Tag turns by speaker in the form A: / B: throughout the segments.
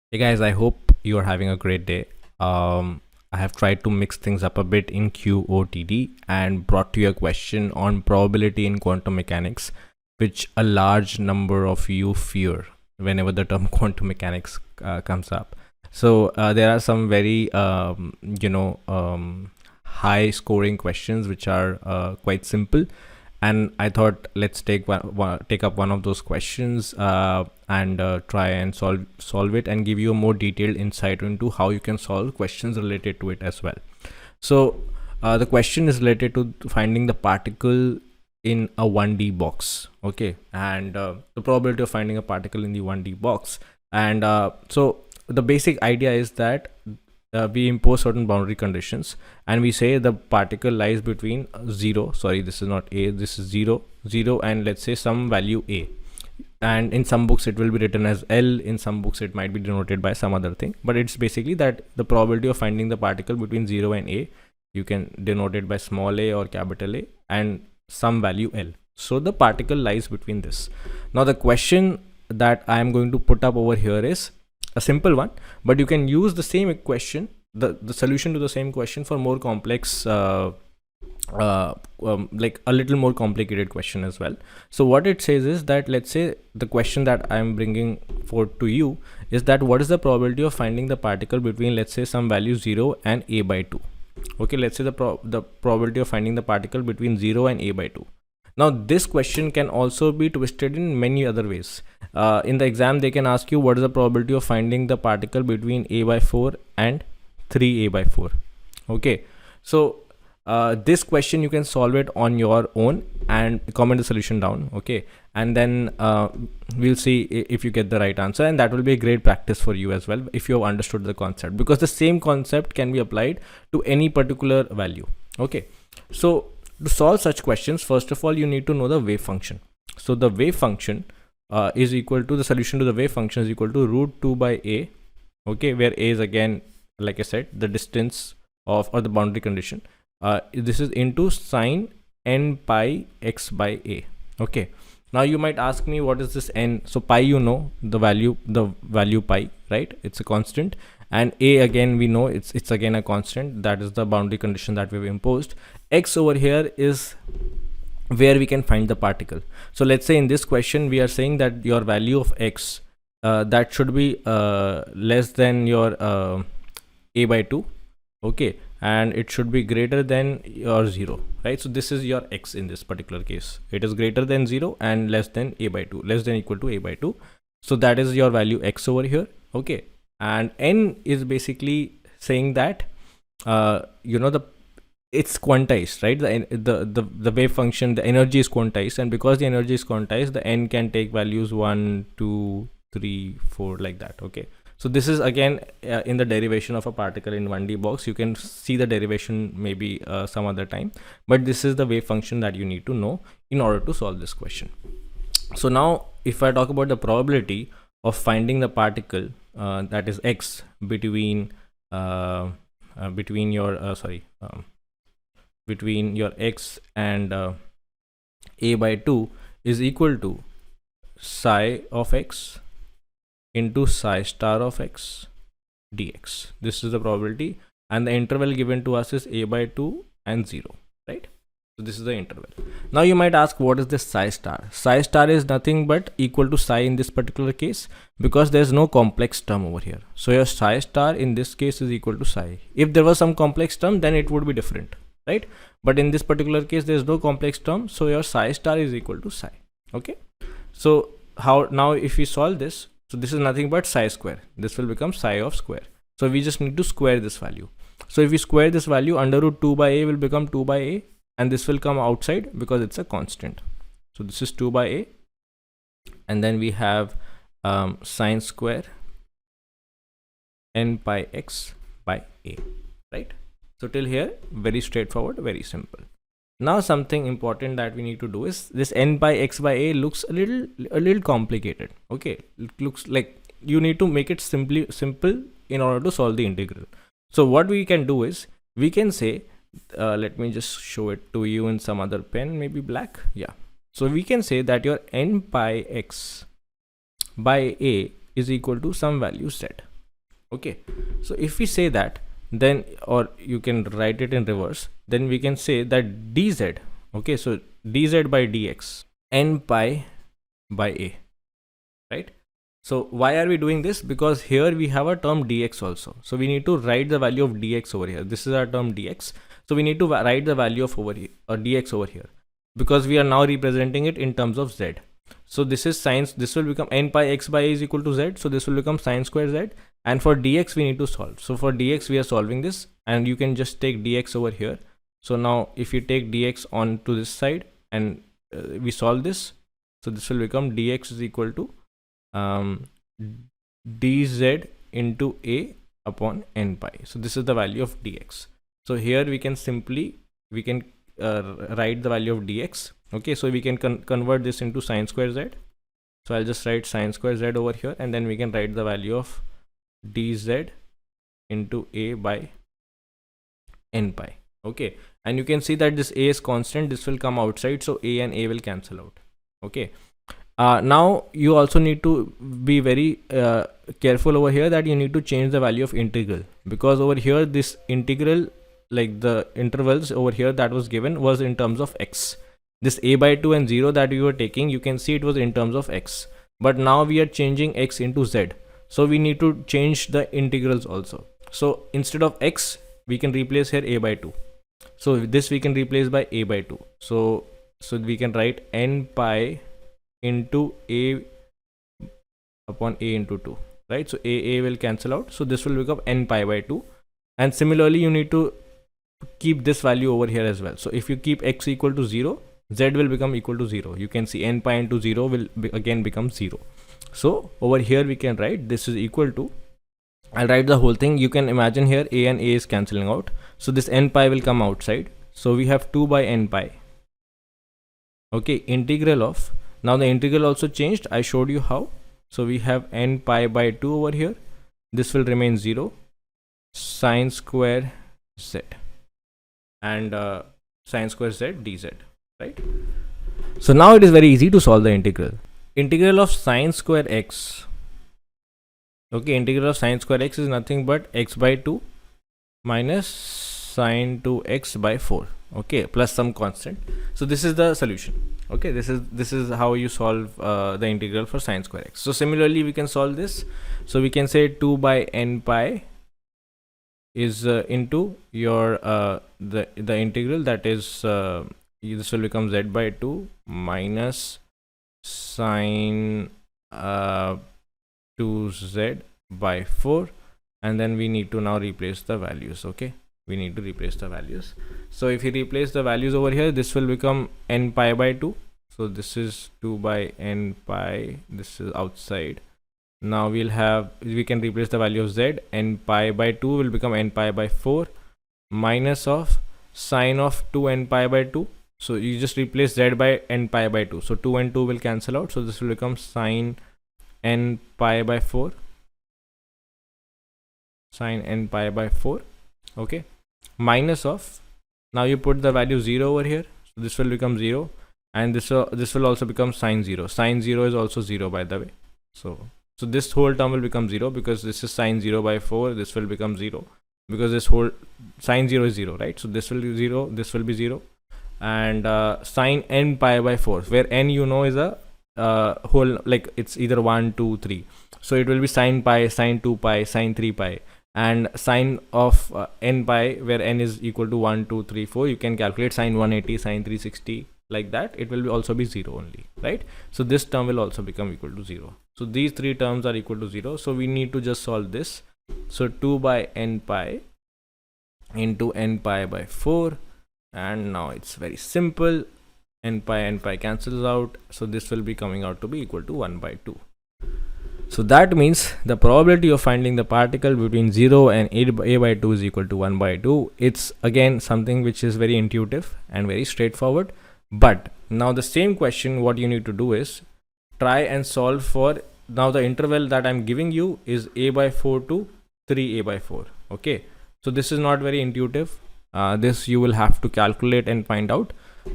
A: Hey guys, I hope you are having a great day. I have tried to mix things up a bit in QoTD and brought to you a question on probability in quantum mechanics, which a large number of you fear whenever the term quantum mechanics comes up. So there are some very high scoring questions which are quite simple, and I thought let's take up one of those questions and try and solve it and give you a more detailed insight into how you can solve questions related to it as well. So the question is related to finding the particle in a 1D box. Okay, and the probability of finding a particle in the 1D box. And so the basic idea is that we impose certain boundary conditions, and we say the particle lies between 0, sorry, this is not a, this is 0 0, and let's say some value a, and in some books it will be written as L, in some books it might be denoted by some other thing, but it's basically that the probability of finding the particle between 0 and a, you can denote it by small a or capital A and some value L. So the particle lies between this. Now the question that I am going to put up over here is a simple one, but you can use the same question, the solution to the same question for more complex like a little more complicated question as well. So what it says is that, let's say the question that I'm bringing forth to you is that what is the probability of finding the particle between, let's say, some value 0 and a by 2. Okay, let's say the probability of finding the particle between 0 and a by 2. Now this question can also be twisted in many other ways. In the exam they can ask you what is the probability of finding the particle between a by 4 and 3a by 4. Okay, so this question you can solve it on your own and comment the solution down. Okay, and then we'll see if you get the right answer, and that will be a great practice for you as well if you have understood the concept, because the same concept can be applied to any particular value. Okay, so to solve such questions, first of all you need to know the wave function. So the wave function is equal to, the solution to the wave function is equal to root 2 by a, okay, where a is, again, like I said, the distance of, or the boundary condition. This is into sine n pi x by a. Okay, now you might ask me what is this n. So pi, you know the value pi, right? It's a constant, and a, again, we know it's again a constant. That is the boundary condition that we've imposed. X over here is where we can find the particle. So let's say in this question we are saying that your value of x that should be less than your a by 2. Okay, and it should be greater than your 0, right? So this is your x in this particular case. It is greater than 0 and less than a by 2, less than equal to a by 2. So that is your value x over here. Okay, and n is basically saying that it's quantized, right? The wave function, the energy is quantized, and because the energy is quantized, the n can take values 1 2 3 4 like that. Okay, so this is again in the derivation of a particle in 1D box. You can see the derivation maybe some other time, but this is the wave function that you need to know in order to solve this question. So now if I talk about the probability of finding the particle that is x between between your x and a by 2 is equal to psi of x into psi star of x dx. This is the probability, and the interval given to us is a by 2 and 0, right? So this is the interval. Now you might ask, what is this psi star? Psi star is nothing but equal to psi in this particular case, because there's no complex term over here. So your psi star in this case is equal to psi. If there was some complex term, then it would be different, right? But in this particular case there's no complex term, so your psi star is equal to psi. Okay, so how now if we solve this, so this is nothing but psi square. This will become psi of square. So we just need to square this value. So if we square this value, under root 2 by a will become 2 by a, and this will come outside because it's a constant. So this is 2 by a, and then we have sine square n pi x by a, right? So till here, very straightforward, very simple. Now something important that we need to do is this n by x by a looks a little complicated. Okay, it looks like you need to make it simple in order to solve the integral. So what we can do is we can say, let me just show it to you in some other pen, maybe black. Yeah, so we can say that your n pi x by a is equal to some value z. Okay, so if we say that, then, or you can write it in reverse, then we can say that dz, okay, so dz by dx, n pi by a, right? So why are we doing this? Because here we have a term dx also, so we need to write the value of dx over here. This is our term dx, so we need to write the value of over here, or dx over here, because we are now representing it in terms of z. So this is sine, this will become n pi x by a is equal to z, so this will become sine square z. And for dx we need to solve, so for dx we are solving this, and you can just take dx over here. So now if you take dx on to this side and we solve this, so this will become dx is equal to dz into a upon n pi. So this is the value of dx. So here we can simply write the value of dx. Okay, so we can convert this into sine square z. So I'll just write sine square z over here, and then we can write the value of dz into a by n pi. Okay, and you can see that this a is constant, this will come outside, so a and a will cancel out. Okay, now you also need to be very careful over here, that you need to change the value of integral, because over here this integral, like the intervals over here that was given, was in terms of x. This a by 2 and 0 that we were taking, you can see it was in terms of x, but now we are changing x into z, so we need to change the integrals also. So instead of x, we can replace here a by 2, so this we can replace by a by 2. So we can write n pi into a upon a into 2, right? So a will cancel out, so this will become n pi by 2. And similarly you need to keep this value over here as well. So if you keep x equal to 0, z will become equal to 0. You can see n pi into 0 will again become 0. So over here we can write this is equal to, I'll write the whole thing. You can imagine here a and a is cancelling out, so this n pi will come outside, so we have 2 by n pi. Okay, integral of, now the integral also changed, I showed you how. So we have n pi by 2 over here, this will remain 0, sine square z, and sine square z dz, right? So now it is very easy to solve the integral. Integral of sine square x, okay, integral of sine square x is nothing but x by 2 minus sine 2x by 4, okay, plus some constant. So this is the solution. Okay, this is how you solve the integral for sine square x. So similarly we can solve this. So we can say 2 by n pi is into your the integral, that is this will become z by 2 minus sine 2z by 4, and then we need to now replace the values. Okay, we need to replace the values. So if you replace the values over here, this will become n pi by 2. So this is 2 by n pi, this is outside. Now we can replace the value of z, n pi by 2 will become n pi by 4 minus of sine of 2 n pi by 2. So you just replace z by n pi by 2, so 2 and 2 will cancel out, so this will become sine n pi by 4, sine n pi by 4, okay, minus of, now you put the value 0 over here, so this will become 0, and this will also become sine 0. Sine 0 is also 0, by the way. So this whole term will become 0, because this is sine 0 by 4, this will become 0, because this whole sine 0 is 0, right? So this will be 0, this will be 0, and sine n pi by 4, where n you know is a whole, like it's either 1, 2, 3, so it will be sine pi, sine 2 pi, sine 3 pi, and sine of n pi, where n is equal to 1, 2, 3, 4, you can calculate sine 180, sine 360, like that. It will also be 0 only, right? So this term will also become equal to 0. So these three terms are equal to 0, so we need to just solve this. So 2 by n pi into n pi by 4, and now it's very simple, n pi cancels out, so this will be coming out to be equal to 1 by 2. So that means the probability of finding the particle between 0 and a by 2 is equal to 1 by 2. It's again something which is very intuitive and very straightforward. But now the same question, what you need to do is try and solve for, now the interval that I'm giving you is a by 4 to 3a by 4. Okay, so this is not very intuitive. This you will have to calculate and find out,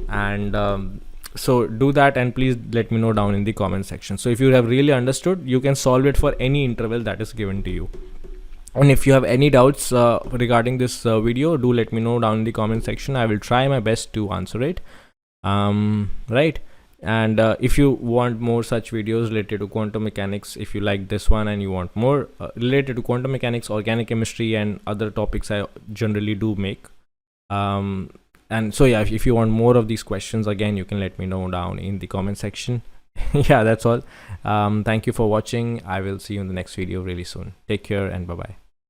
A: and so do that, and please let me know down in the comment section. So if you have really understood, you can solve it for any interval that is given to you. And if you have any doubts regarding this video, do let me know down in the comment section. I will try my best to answer it. Right. And if you want more such videos related to quantum mechanics, if you like this one and you want more related to quantum mechanics, organic chemistry, and other topics I generally do make, and so yeah, if you want more of these questions, again, you can let me know down in the comment section. Yeah, that's all. Thank you for watching. I will see you in the next video really soon. Take care and bye bye.